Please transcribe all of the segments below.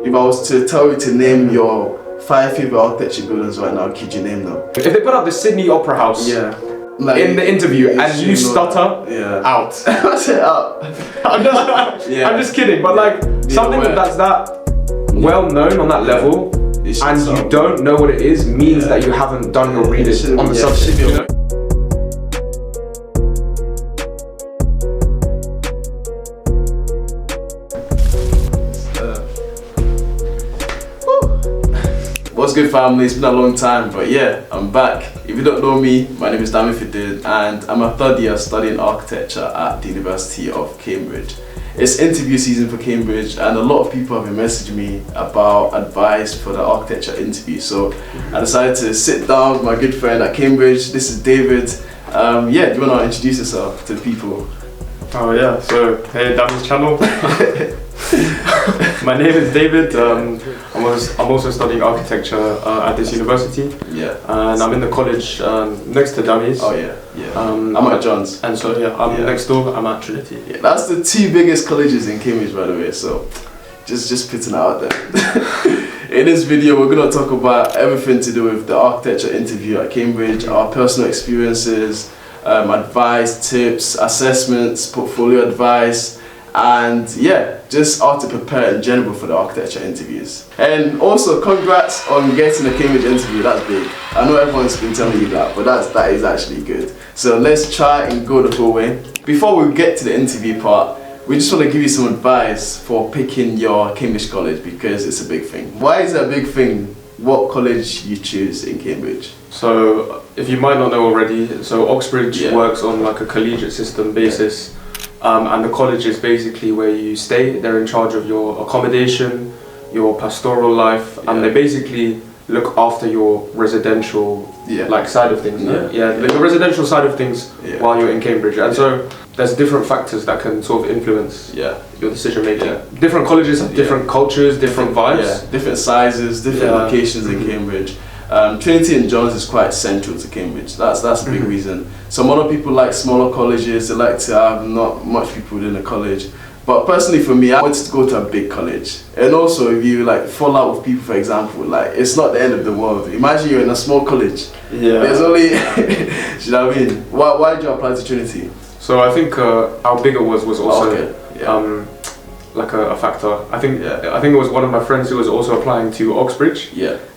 If I was to tell you to name your 5 favorite architecture buildings right now, could you name them? If they put up the Sydney Opera House like, in the interview and you stutter, out. That's it, out. I'm just kidding, but like something that's that well known on that level and you don't know what it is means that you haven't done your reading on the subject. You know? What's good, family? It's been a long time, but yeah, I'm back. If you don't know me, my name is Dami Fadun and I'm a third year studying architecture at the University of Cambridge. It's interview season for Cambridge and a lot of people have been messaging me about advice for the architecture interview. So I decided to sit down with my good friend at Cambridge. This is David. Do you want to introduce yourself to the people? Oh yeah, so hey, Dami's channel. My name is David. I'm also studying architecture at this university. And I'm in the college next to Dami's. I'm at John's. And so I'm next door. I'm at Trinity. That's the 2 biggest colleges in Cambridge, by the way. So just putting it out there. In this video, we're gonna talk about everything to do with the architecture interview at Cambridge, our personal experiences, advice, tips, assessments, portfolio advice, and just how to prepare in general for the architecture interviews. And also, congrats on getting a Cambridge interview. That's big. I know everyone's been telling you that, but that is actually good. So let's try and go the whole way. Before we get to the interview part, we just want to give you some advice for picking your Cambridge college because it's a big thing. Why is it a big thing what college you choose in Cambridge? So if you might not know already, so Oxbridge works on like a collegiate system basis. And the college is basically where you stay. They're in charge of your accommodation, your pastoral life, and they basically look after your residential like side of things. The residential side of things while you're in Cambridge. And so there's different factors that can sort of influence your decision making. Different colleges have different cultures, different vibes, different sizes, different locations in Cambridge. Trinity and John's is quite central to Cambridge. That's a big reason. Some other people like smaller colleges. They like to have not much people within a college. But personally for me, I wanted to go to a big college. And also if you like fall out with people, for example, like it's not the end of the world. Imagine you're in a small college. There's only, you know what I mean? Why did you apply to Trinity? So I think how big it was also like a factor. I think it was one of my friends who was also applying to Oxbridge.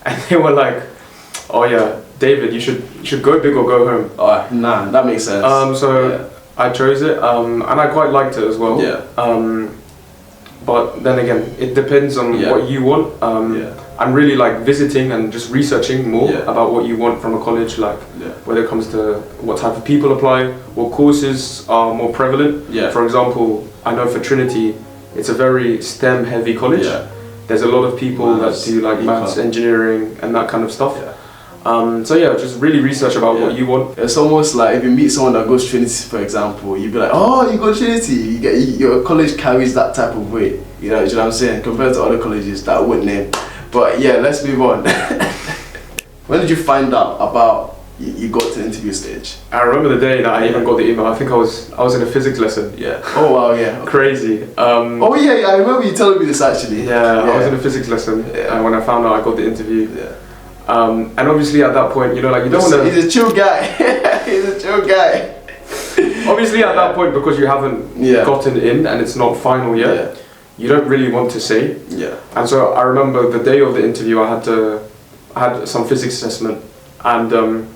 And they were like, oh yeah, David, you should go big or go home. Nah, that makes sense. I chose it, and I quite liked it as well. But then again, it depends on what you want. I'm really like visiting and just researching more about what you want from a college, like whether it comes to what type of people apply, what courses are more prevalent. For example, I know for Trinity, it's a very STEM heavy college. There's a lot of people that do like maths, engineering, and that kind of stuff. Just really research about what you want. It's almost like if you meet someone that goes Trinity, for example, you'd be like, oh, you go Trinity. Your college carries that type of weight. You know what I'm saying? Compared to other colleges that I wouldn't name. But let's move on. When did you find out about you got to the interview stage? I remember the day that I even got the email. I think I was in a physics lesson. Oh wow, Crazy. I remember you telling me this actually. I was in a physics lesson and when I found out I got the interview. And obviously at that point, you know, like you don't want to. He's a chill guy. He's a chill guy. Obviously at that point, because you haven't gotten in and it's not final yet, you don't really want to say. And so I remember the day of the interview, I had some physics assessment, and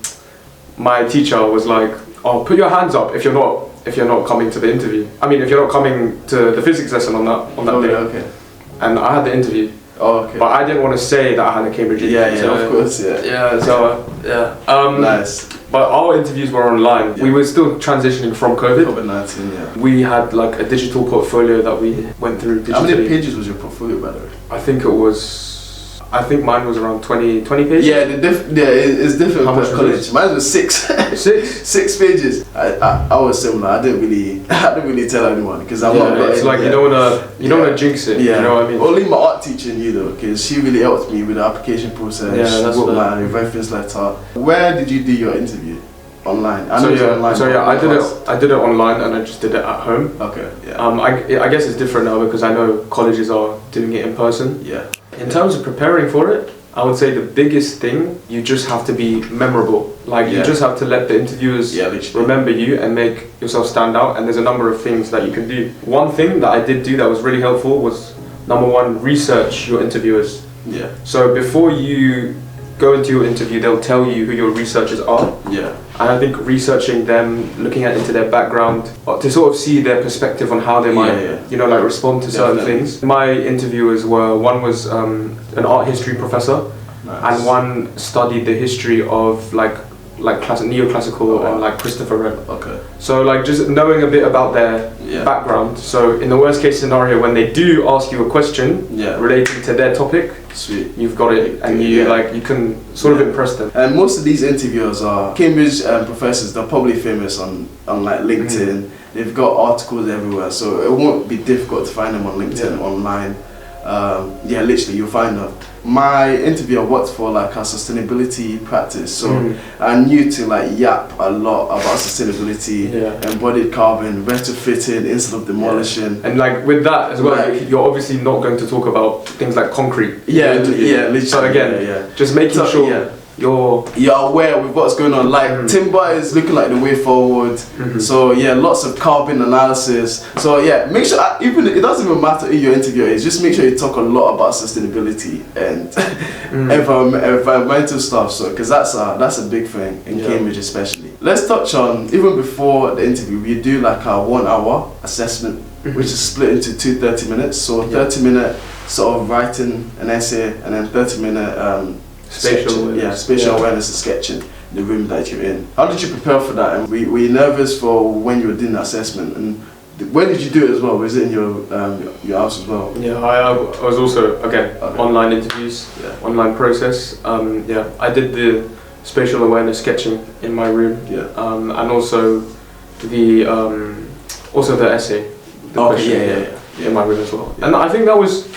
my teacher was like, "Oh, put your hands up if you're not coming to the interview. I mean, if you're not coming to the physics lesson on that day." And I had the interview. But I didn't want to say that I had a Cambridge interview. Of course, Nice. But our interviews were online. We were still transitioning from COVID-19, We had like a digital portfolio that we went through digitally. How many pages was your portfolio, by the way? I think mine was around 20 pages. It's different per college. Mine was 6. 6 pages. I was similar. I didn't really tell anyone because I'm not. It's like you don't wanna jinx it. You know what I mean? Only my art teacher knew though, because she really helped me with the application process. She wrote my reference letter. Where did you do your interview? Online. I did it online and I just did it at home. Okay. I guess it's different now because I know colleges are doing it in person. In terms of preparing for it, I would say the biggest thing, you just have to be memorable. Like you just have to let the interviewers remember you and make yourself stand out. And there's a number of things that you can do. One thing that I did do that was really helpful was, number one, research your interviewers. Yeah. So before you go into your interview, they'll tell you who your researchers are. Yeah. And I think researching them, looking into their background, to sort of see their perspective on how they might, you know, like respond to certain things. My interviewers were, one was an art history professor, and one studied the history of like neoclassical and like Christopher Wren. Okay. So like just knowing a bit about their background. So in the worst case scenario, when they do ask you a question relating to their topic, sweet, you've got it, and you like you can sort of impress them. And most of these interviewers are Cambridge professors. They're probably famous on like LinkedIn. They've got articles everywhere, so it won't be difficult to find them on LinkedIn online. Literally you'll find them. My interviewer worked for like a sustainability practice, so I knew to like yap a lot about sustainability, embodied carbon, retrofitting instead of demolishing. And like with that as well, like, you're obviously not going to talk about things like concrete. Literally. So again, just making sure you're aware with what's going on. Like timber is looking like the way forward. So lots of carbon analysis. So make sure, even it doesn't even matter who your interviewer is, just make sure you talk a lot about sustainability and environmental stuff. So because that's a big thing in Cambridge especially. Let's touch on, even before the interview, we do like a 1 hour assessment, which is split into 2 30 minutes. So 30-minute sort of writing an essay, and then 30-minute spatial awareness and sketching the room that you're in. How did you prepare for that? And were you nervous for when you were doing the assessment? And when did you do it as well? Was it in your house as well? Yeah, I was also online interviews, online process. I did the spatial awareness sketching in my room. And also the essay. In my room as well. And I think that was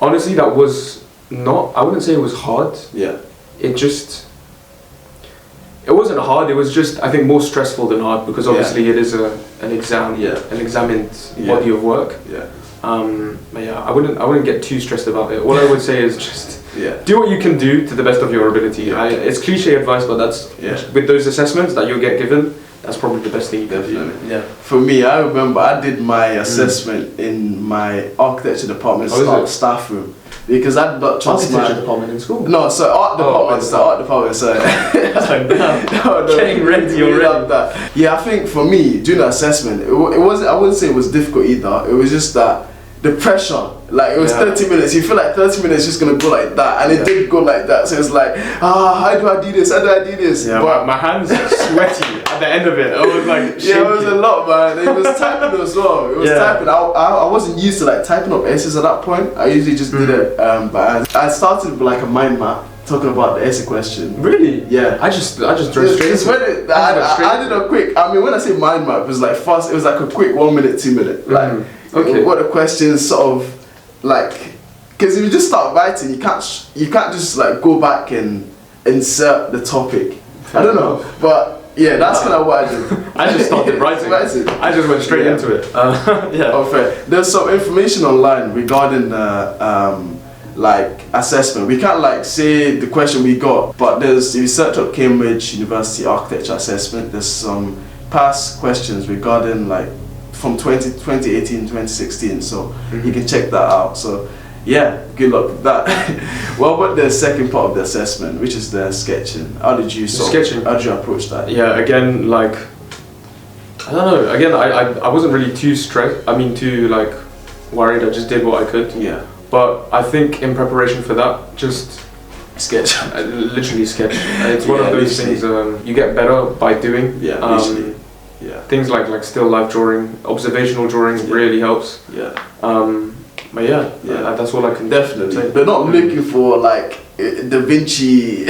honestly not, I wouldn't say it was hard. It wasn't hard, it was just, I think, more stressful than hard, because obviously it is an exam, an examined body of work. I wouldn't get too stressed about it. All I would say is just do what you can do to the best of your ability. It's cliche advice, but that's with those assessments that you'll get given, that's probably the best thing you can do. For me, I remember I did my assessment in my architecture department staff room. Because I did not trust my department in school. No, so art department. So getting ready already. Yeah, I think for me doing the assessment, it wasn't. I wouldn't say it was difficult either. It was just that the pressure. Like it was 30 minutes. You feel like 30 minutes is just gonna go like that, and it did go like that. So it's like, how do I do this? How do I do this? Yeah, but my hands are sweaty at the end of it. I was like, shaking. It was a lot, man. It was typing as well. It was typing. I wasn't used to like typing up essays at that point. I usually just did it. But I started with like a mind map, talking about the essay question. Really? Yeah. I just drove straight into it. I did a quick, I mean, when I say mind map, it was like fast, it was like a quick 1 minute, 2 minute. Like, what the questions sort of, like, because if you just start writing, you can't just like go back and insert the topic. I don't know, but that's kind of what I did. I just started writing. I just went straight into it. Fair. There's some information online regarding like assessment. We can't like say the question we got, but if you search up Cambridge University Architecture Assessment, there's some past questions regarding like from 2018, 2016, so you can check that out. So good luck with that. What about the second part of the assessment, which is the sketching? How did you approach that? Again, like, I don't know, again, I wasn't really too too like worried. I just did what I could. But I think in preparation for that, just sketch. Literally sketch. It's one of those things you get better by doing. Things like still life drawing, observational drawing really helps. That's all I can definitely. They're not looking for like Da Vinci,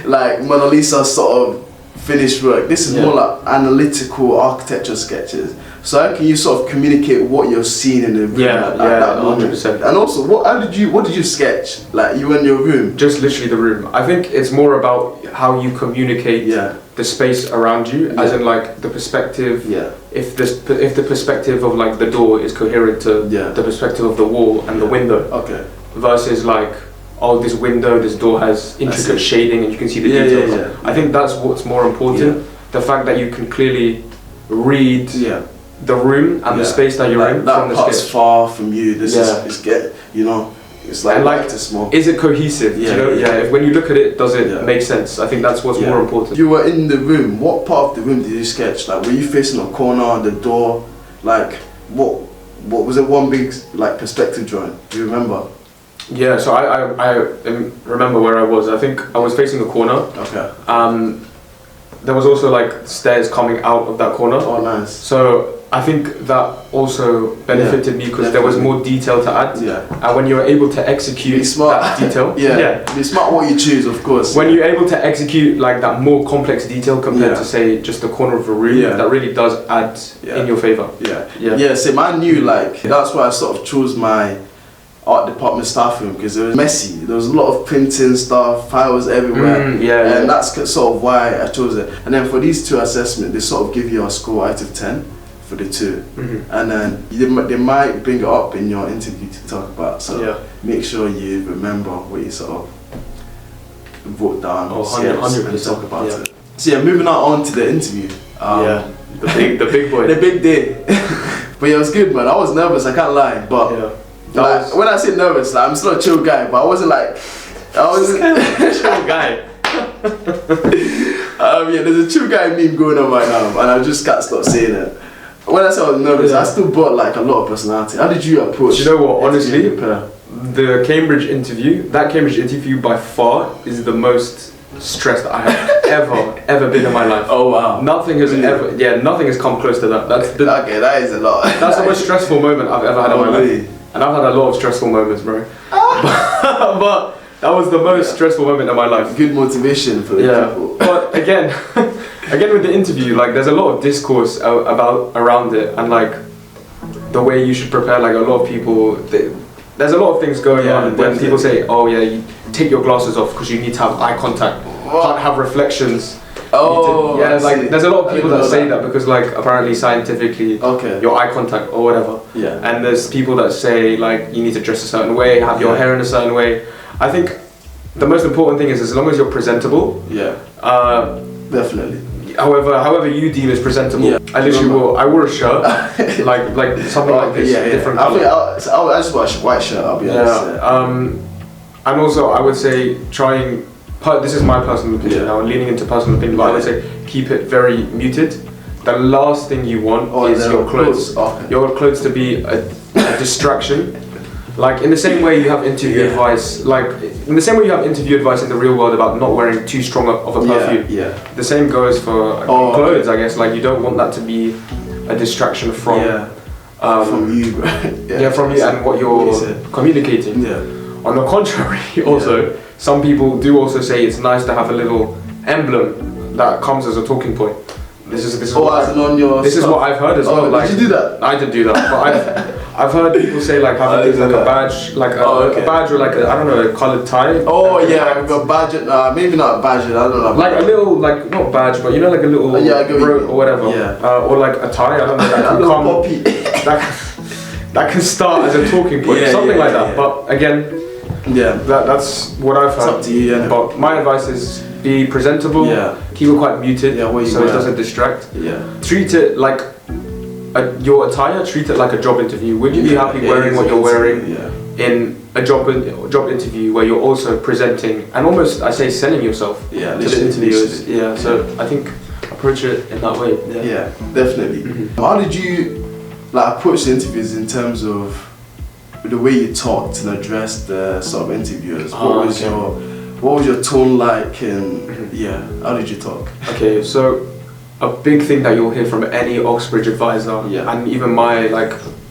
like Mona Lisa sort of finished work. This is more like analytical architecture sketches. So how can you sort of communicate what you're seeing in the room at that moment? 100%. And also, what did you sketch? Like you in your room? Just literally the room. I think it's more about how you communicate the space around you, as in like the perspective. If the perspective of like the door is coherent to the perspective of the wall and the window. versus like, oh, this window, this door has intricate shading and you can see the details. I think that's what's more important. The fact that you can clearly read the room and the space that you're in that from the part's sketch. far from you. This is it's like, and like small. Is it cohesive? If when you look at it, does it make sense? I think that's what's more important. You were in the room. What part of the room did you sketch? Like, were you facing a corner, the door? Like, what was it? One big like perspective drawing? Do you remember? Yeah. So I remember where I was. I think I was facing a corner. Okay. There was also like stairs coming out of that corner. Oh, nice. So I think that also benefited me because there was more detail to add. Yeah. And when you're able to execute that detail, be smart what you choose, of course. When you're able to execute like that more complex detail compared to say just the corner of a room, that really does add in your favor. Yeah. See, I knew like that's why I sort of chose my art department staff room, because it was messy. There was a lot of printing stuff, files everywhere, and that's sort of why I chose it. And then for these two assessments, they sort of give you a score out of 10 for the two, and then they might bring it up in your interview to talk about. So make sure you remember what you sort of wrote down and talk about it. So moving on to the interview. The big boy, the big day. But it was good, man. I was nervous, I can't lie, but. Like, when I say nervous, like, I'm still a chill guy, but I wasn't like, I wasn't a chill guy. There's a chill guy meme going on right now, and I just can't stop saying it. When I say I was nervous, I still brought like a lot of personality. How did you approach? Do you know what? Honestly, the Cambridge interview, by far is the most stressed I have ever been in my life. Oh wow! Nothing has nothing has come close to that. That is a lot. That's the most stressful moment I've ever had in my life. And I've had a lot of stressful moments, bro. But that was the most stressful moment of my life. Good motivation for the people. But again with the interview, like there's a lot of discourse around it, and like the way you should prepare. Like a lot of people, there's a lot of things going on when people say, "Oh yeah, you take your glasses off because you need to have eye contact, can't have reflections." There's a lot of people that say that because like apparently scientifically your eye contact or whatever. And there's people that say like you need to dress a certain way, have your hair in a certain way. I think the most important thing is as long as you're presentable. Definitely. However you deem is presentable. I wore a shirt like something like this, different color. I just wore a white shirt, I'll be honest. And also I would say this is my personal opinion now, leaning into personal opinion, but I would say keep it very muted. The last thing you want is your clothes. Your clothes to be a distraction. Like in the same way you have interview advice, in the real world about not wearing too strong of a perfume. The same goes for clothes, I guess. Like you don't want that to be a distraction from you, right? From you and what you're communicating. On the contrary, also. Some people do also say it's nice to have a little emblem that comes as a talking point. This is what I've heard as well. Like, did you do that? I didn't do that, but I've heard people say like having things like a badge, like a badge or like a coloured tie. Oh yeah, like a badge. Maybe not a badge. I don't know. Like a little, like not badge, but you know, like a little rope or whatever. Or like a tie. I don't know. That can start as a talking point, something like that. But again. That's what I've heard. It's up to you, But my advice is be presentable, keep it quite muted so it doesn't distract. Treat it like your attire, treat it like a job interview. Would you be happy wearing what you're wearing in a job interview where you're also presenting and almost, I say, selling yourself to the interviewers? So I think approach it in that way. Yeah, definitely. How did you approach the interviews in terms of the way you talked and addressed the sort of interviewers? What was your tone like, and how did you talk? Okay, so a big thing that you'll hear from any Oxbridge advisor and even my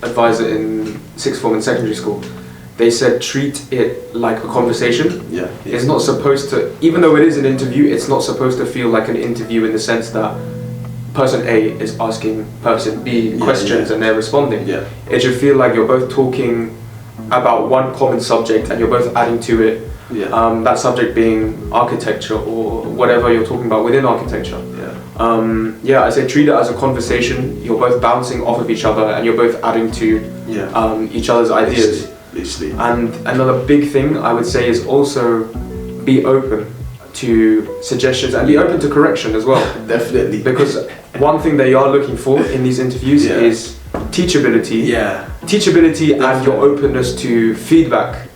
advisor in sixth form and secondary school, they said treat it like a conversation. It's not supposed to, even though it is an interview, it's not supposed to feel like an interview in the sense that person A is asking person B questions and they're responding. It should feel like you're both talking about one common subject and you're both adding to it. That subject being architecture or whatever you're talking about within architecture. I say treat it as a conversation. You're both bouncing off of each other and you're both adding to each other's ideas. literally. And another big thing I would say is also be open to suggestions and be open to correction as well. Definitely. Because one thing they are looking for in these interviews is teachability. Yeah. Teachability and your openness to feedback.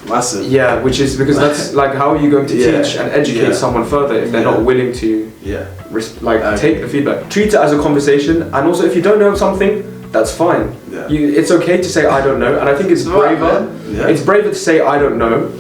Massive. Yeah, which is because that's like, how are you going to teach and educate someone further if they're not willing to take the feedback? Treat it as a conversation, and also if you don't know something, that's fine. Yeah. It's okay to say I don't know, and I think it's braver. It's braver to say I don't know,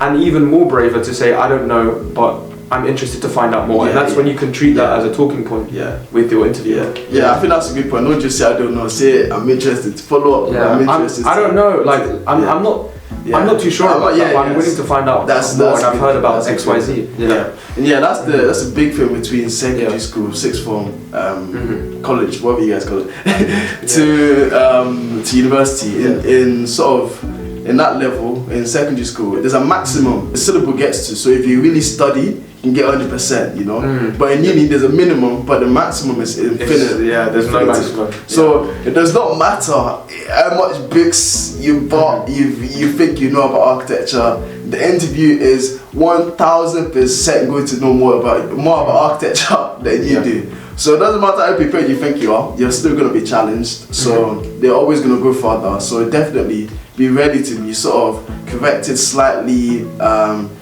and even more braver to say I don't know, but I'm interested to find out more. And that's when you can treat that as a talking point with your interviewer. Yeah, I think that's a good point. Don't just say I don't know. Say I'm interested. Follow up. Yeah. I'm interested. I don't know. Like I'm not. I'm not too sure about that, but I'm willing to find out more, and I've heard about X, Y, Z. That's the big thing between secondary school, sixth form, college, whatever you guys call it, to university. In sort of in that level in secondary school, there's a maximum the syllable gets to. So if you really study, you can get 100%, you know. But in uni, there's a minimum, but the maximum is infinite. There's no maximum. So it does not matter how much books you bought, you think you know about architecture. The interview is 1000% going to know more about architecture than you do. So it doesn't matter how prepared you think you are, you're still going to be challenged. So they're always going to go further. So definitely be ready to be sort of corrected slightly.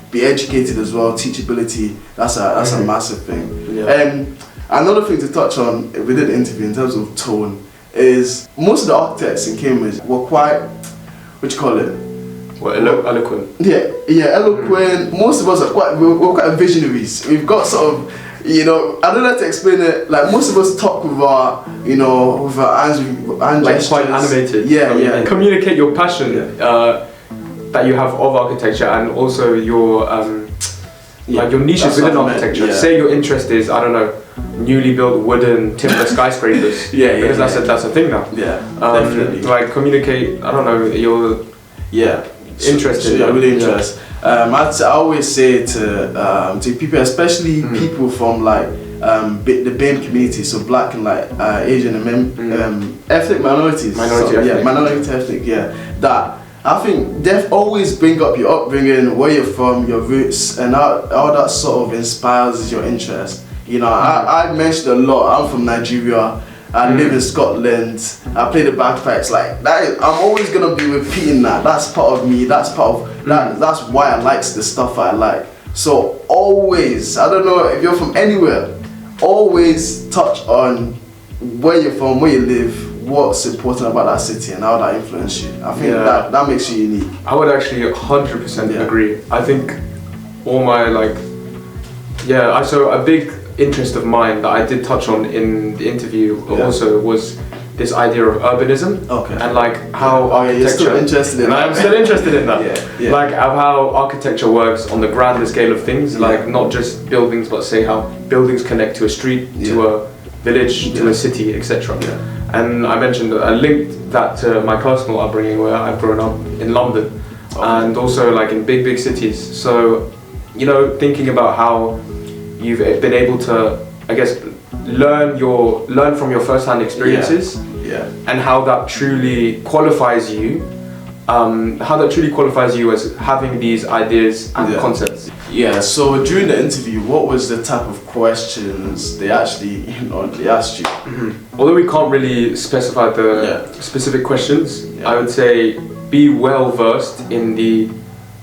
Be educated as well. Teachability, that's a massive thing. Another thing to touch on within the interview in terms of tone is most of the architects in Cambridge were quite, what you call it? Eloquent. Eloquent. Most of us are we're quite visionaries. We've got sort of, you know, I don't know how to explain it. Like most of us talk with our, you know, with our hands like quite animated. Communicate your passion. That you have of architecture, and also your like your niches within architecture. Say your interest is, I don't know, newly built wooden timber skyscrapers. Because that's a thing now. Definitely. Like communicate, I don't know, your interested. Really interested. I always say to people, especially people from like the BAME community, so black and like Asian and ethnic minorities. Minority ethnic. That I think always bring up your upbringing, where you're from, your roots, and how that sort of inspires your interest. You know, I mentioned a lot. I'm from Nigeria. I live in Scotland. I play the bagpipes. Like that, I'm always gonna be repeating that. That's part of me. That's part of that. That's why I like the stuff I like. So always, I don't know if you're from anywhere, always touch on where you're from, where you live, what's important about that city, and how that influenced you. I think that makes you unique. I would actually 100% agree. I think all my so a big interest of mine that I did touch on in the interview also was this idea of urbanism. And like how architecture. You're still interested in that. I'm still interested in that. Like how architecture works on the grander scale of things, like not just buildings, but say how buildings connect to a street, to a village, to a city, etc. And I mentioned, I linked that to my personal upbringing where I've grown up in London and also like in big cities. So, you know, thinking about how you've been able to, I guess, learn from your first-hand experiences and how that truly qualifies you, as having these ideas and concepts. So during the interview, what was the type of questions they actually, they asked you? Although we can't really specify the specific questions, I would say be well versed in the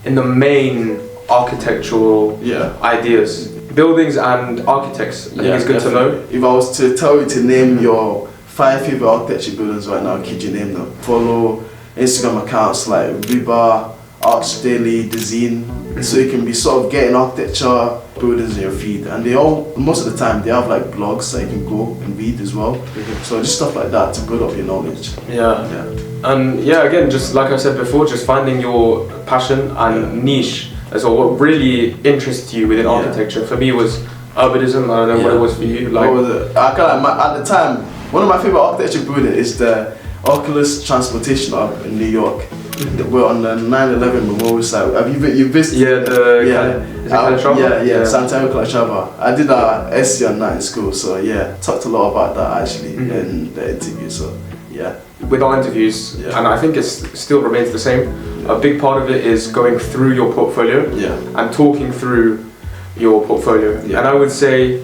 main architectural ideas, buildings and architects. I think it's good to know. If I was to tell you to name your 5 favorite architecture buildings right now, could you name them? Follow Instagram accounts like Riba, Arch Daily, Dezine, so you can be sort of getting architecture buildings in your feed, and most of the time they have like blogs that you can go and read as well. So just stuff like that to build up your knowledge. And again, just like I said before, just finding your passion and niche as well. What really interests you within architecture? For me, it was urbanism. I don't know what it was for you. Like, what was it? At the time, one of my favorite architecture buildings is the Oculus Transportation Hub in New York. We're on the 9/11 memorial site. Have you visited? Santiago Calatrava. I did a essay on that in school, so talked a lot about that actually in the interview. So with our interviews, and I think it still remains the same. A big part of it is going through your portfolio and talking through your portfolio. And I would say,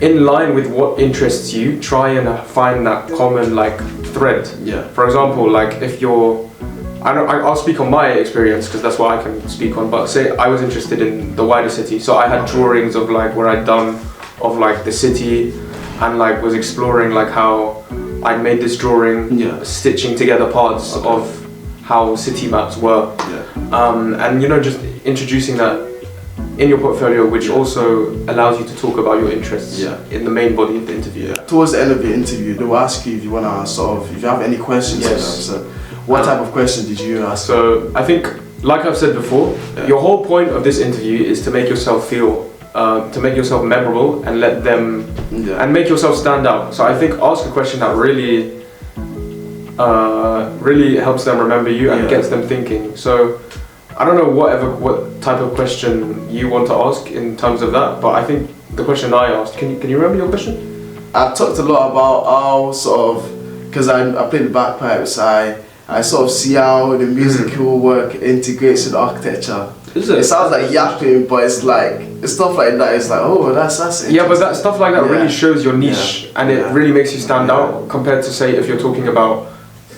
in line with what interests you, try and find that common like thread. For example, like if you're, I'll speak on my experience because that's what I can speak on. But say I was interested in the wider city, so I had drawings of like where I'd done of like the city, and like was exploring like how I made this drawing, stitching together parts of how city maps were, and you know, just introducing that in your portfolio, which also allows you to talk about your interests in the main body of the interview. Towards the end of the interview, they will ask you if you want to sort of, if you have any questions for them. So what type of question did you ask? So I think, like I've said before, your whole point of this interview is to make yourself feel, to make yourself memorable and let them, and make yourself stand out. So I think ask a question that really, really helps them remember you and gets them thinking. So I don't know what type of question you want to ask in terms of that, but I think the question I asked, can you remember your question? I've talked a lot about how sort of, because I play the bagpipes, I sort of see how the musical work integrates with architecture. Is it? It sounds like yapping, but it's like, stuff like that, it's like, oh, that's interesting. Yeah, but that stuff like that really shows your niche, and it really makes you stand out compared to, say, if you're talking about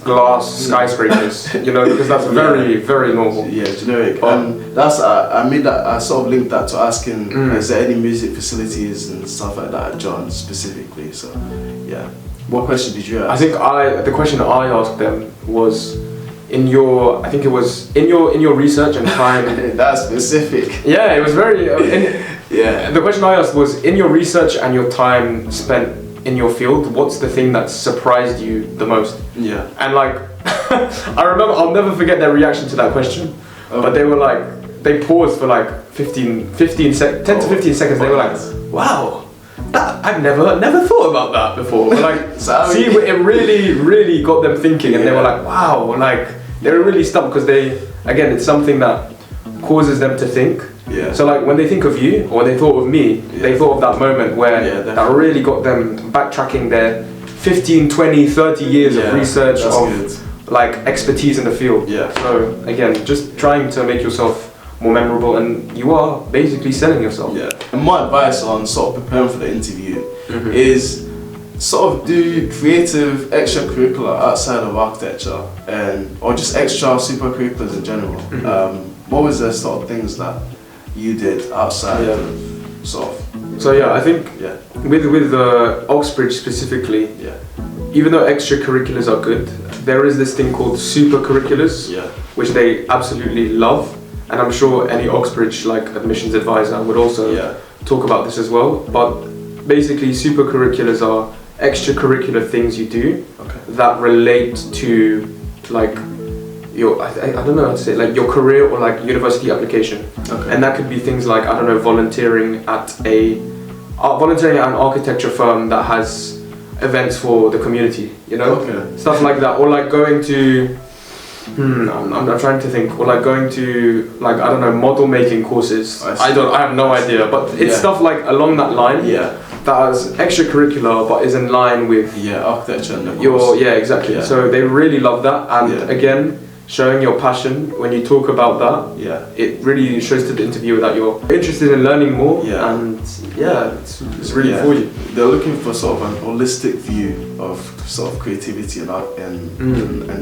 glass skyscrapers, you know, because that's very, very normal. Yeah, generic. And that's, I made that, I sort of linked that to asking, is there any music facilities and stuff like that at John specifically, so, yeah. What question did you ask? I think the question I asked them was, in your, I think it was in your research and time. That's specific. Yeah, it was very. The question I asked was, in your research and your time spent in your field, what's the thing that surprised you the most? Yeah. And like, I remember, I'll never forget their reaction to that question. But they were like, they paused for like 10 to 15 seconds. They were like, wow. That, I've never thought about that before. But like, see, it really got them thinking, and they were like, wow, like they were really stumped because again, it's something that causes them to think. Yeah. So like when they think of you, or when they thought of me, they thought of that moment where that really got them backtracking their 15, 20, 30 years of research, of like expertise in the field. Yeah. So again, just trying to make yourself more memorable, and you are basically selling yourself. Yeah. And my advice on sort of preparing for the interview is sort of do creative extracurricular outside of architecture, or just extra super-curriculars in general. What was the sort of things that you did outside of sort of? So yeah, I think with Oxbridge specifically, even though extracurriculars are good, there is this thing called super-curriculars, which they absolutely love. And I'm sure any Oxbridge like admissions advisor would also talk about this as well. But basically, super-curriculars are extracurricular things you do that relate to like your, I don't know how to say it, like your career or like university application. And that could be things like, I don't know, volunteering at an architecture firm that has events for the community, you know, stuff like that, or like going to. I'm trying to think. Or like going to like, I don't know, model making courses. I have no idea, but it's stuff like along that line. That is extracurricular, but is in line with architecture and your exactly. So they really love that, and again, showing your passion when you talk about that. It really shows to the interviewer that you're interested in learning more. And it's really for you. They're looking for sort of an holistic view of sort of creativity and art and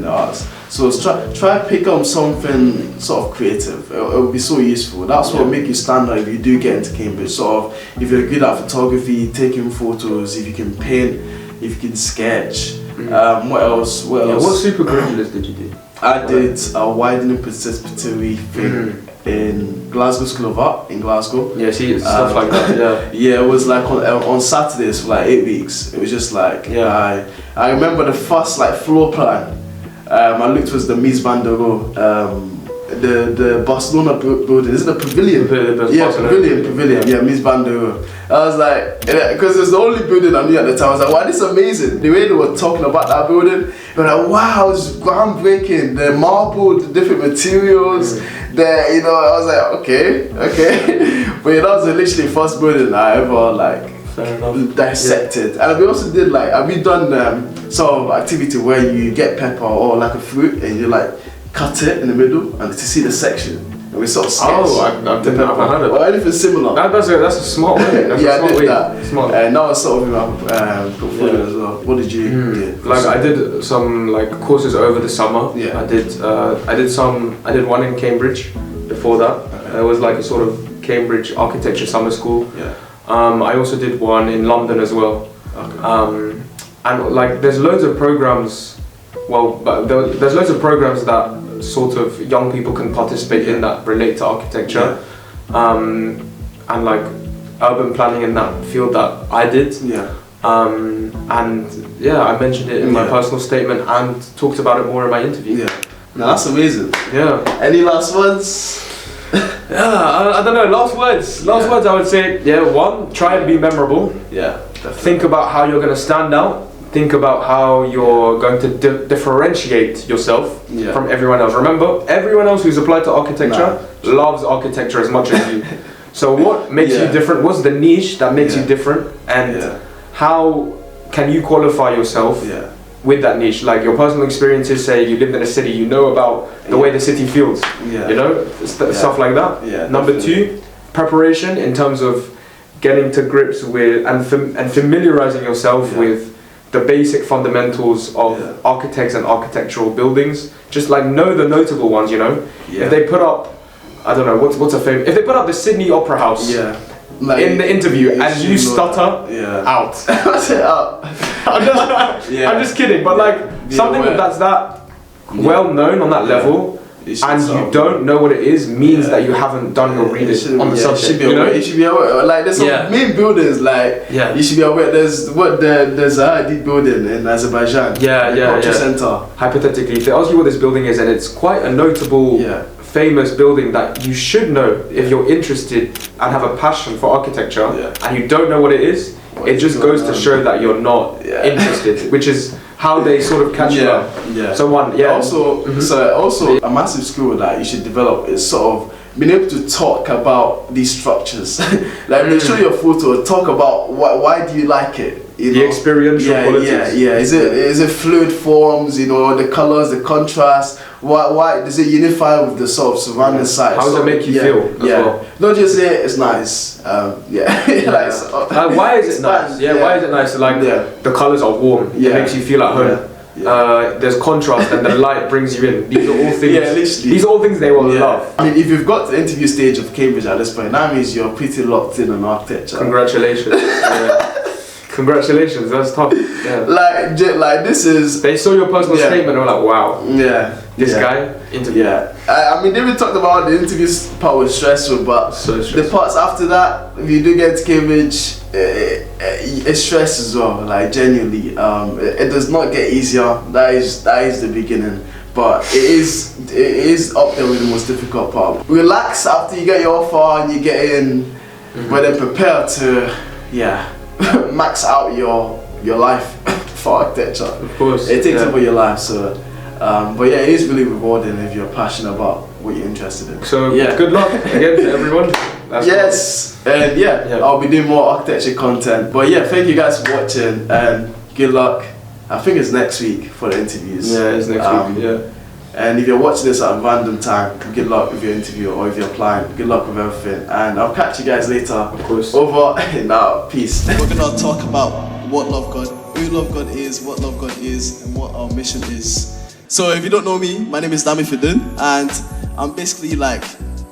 the arts. So try to pick up something sort of creative. It will be so useful. That's what will make you stand out if you do get into Cambridge. Sort of, if you're good at photography, taking photos, if you can paint, if you can sketch. What else? What super-curriculars did you do? I did a widening participatory thing in Glasgow School of Art in Glasgow. Yeah, see, stuff like that. It was like on Saturdays for like 8 weeks. It was just like I remember the first like floor plan. I looked was the Mies van der Rohe, the Barcelona building. Is it the Pavilion? Pavilion. Yeah, Mies van der Rohe. I was like, because it's the only building I knew at the time. I was like, wow, this is amazing. The way they were talking about that building, they were like, wow, it's groundbreaking. The marble, the different materials, I was like, okay. But that was literally the first building I ever like Fair enough. Dissected. And we also did like, have you done sort of activity where you get pepper or like a fruit and you like cut it in the middle and to see the section? And we sort of sketch. Oh, I've heard of or anything similar. That's a smart way. That's yeah, a smart I did way. that. Smart. And that was sort of in my portfolio as well. What did you do? Like I did some like courses over the summer. Yeah. I did one in Cambridge before that. Okay. It was like a sort of Cambridge architecture summer school. Yeah. I also did one in London as well. Okay. And like there's loads of programs. Well, but there's loads of programs that sort of young people can participate in that relate to architecture, and like urban planning in that field that I did. Yeah. And yeah, I mentioned it in my personal statement and talked about it more in my interview. Yeah. No, that's amazing. Yeah. Any last words? Yeah, I don't know. Last words. Last words. I would say, one, try and be memorable. Yeah. Definitely. Think about how you're going to stand out. Think about how you're going to differentiate yourself from everyone else. Remember, everyone else who's applied to architecture loves architecture as much as you. So what makes you different? What's the niche that makes you different? And how can you qualify yourself with that niche? Like your personal experiences, say you lived in a city, you know about the way the city feels. You know, stuff like that. Number two, preparation in terms of getting to grips with and familiarizing yourself with the basic fundamentals of architects and architectural buildings. Just like know the notable ones, you know. If they put up, I don't know, what's a famous, if they put up the Sydney Opera House like, in the interview and you stutter, out. I'm just kidding, but like something that's that well known on that level, and you don't know what it is means that you haven't done your reading on the subject. You should be aware. Like there's some main buildings. Like you should be aware. There's a Hadid building in Azerbaijan. Culture Center. Hypothetically, if they ask you what this building is, and it's quite a notable, famous building that you should know if you're interested and have a passion for architecture, and you don't know what it is, it just goes to show that you're not interested, which is how they sort of catch you up. So also a massive skill that you should develop is sort of being able to talk about these structures. Like they show you a photo, talk about why do you like it? You know? The experiential qualities. Is it fluid forms? You know, the colors, the contrast. Why does it unify with the sort of surrounding sites? How does it make you feel? As well? Don't just say it's nice. Why is it nice? Why is it nice? Like the colors are warm. It makes you feel at home. There's contrast and the light brings you in. These are all things. These are all things they will love. I mean, if you've got the interview stage of Cambridge at this point, that means you're pretty locked in on architecture. Congratulations. Congratulations. That's tough. Like this is. They saw your personal statement and were like, wow. This guy interview. I mean, David talked about the interview part was stressful, but the parts after that, if you do get to Cambridge, it's stress as well. Like genuinely, it does not get easier. That is the beginning, but it is up there with the most difficult part. Relax after you get your offer and you get in, but then prepare to max out your life for architecture. Of course, it takes over your life. So. But it is really rewarding if you're passionate about what you're interested in. So good luck again to everyone. And I'll be doing more architecture content. But thank you guys for watching and good luck. I think it's next week for the interviews. Yeah, it's next week. And if you're watching this at a random time, good luck with your interview, or if you're applying, good luck with everything. And I'll catch you guys later. Of course. Over and out. Peace. We're gonna talk about what Love God, who Love God is, what Love God is, and what our mission is. So if you don't know me, my name is Dami Fadun, and I'm basically like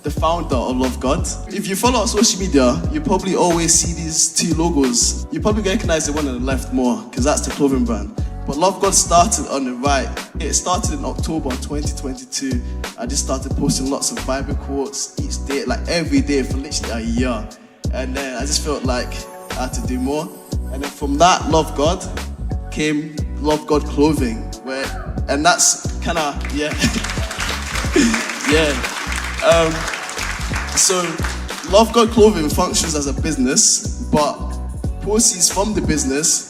the founder of LUVV God. If you follow our social media, you probably always see these two logos. You probably recognize the one on the left more, because that's the clothing brand. But LUVV God started on the right. It started in October 2022. I just started posting lots of Bible quotes each day, like every day for literally a year. And then I just felt like I had to do more. And then from that LUVV God came LUVV God Clothing, and that's kind of, so LUVV God Clothing functions as a business, but proceeds from the business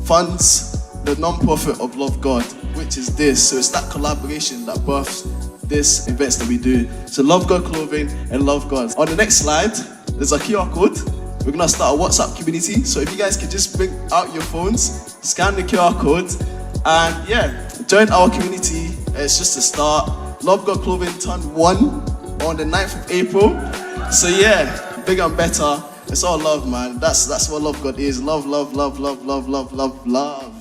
funds the non-profit of LUVV God, which is this. So it's that collaboration that births this events that we do. So LUVV God Clothing and LUVV God. On the next slide, there's a QR code we're gonna start a WhatsApp community. So if you guys could just bring out your phones, scan the QR code, and yeah, join our community. It's just a start. Love God Clothing turned 1 on the 9th of April. So yeah, bigger and better. It's all love, man. That's what Love God is. Love, love, love, love, love, love, love, love.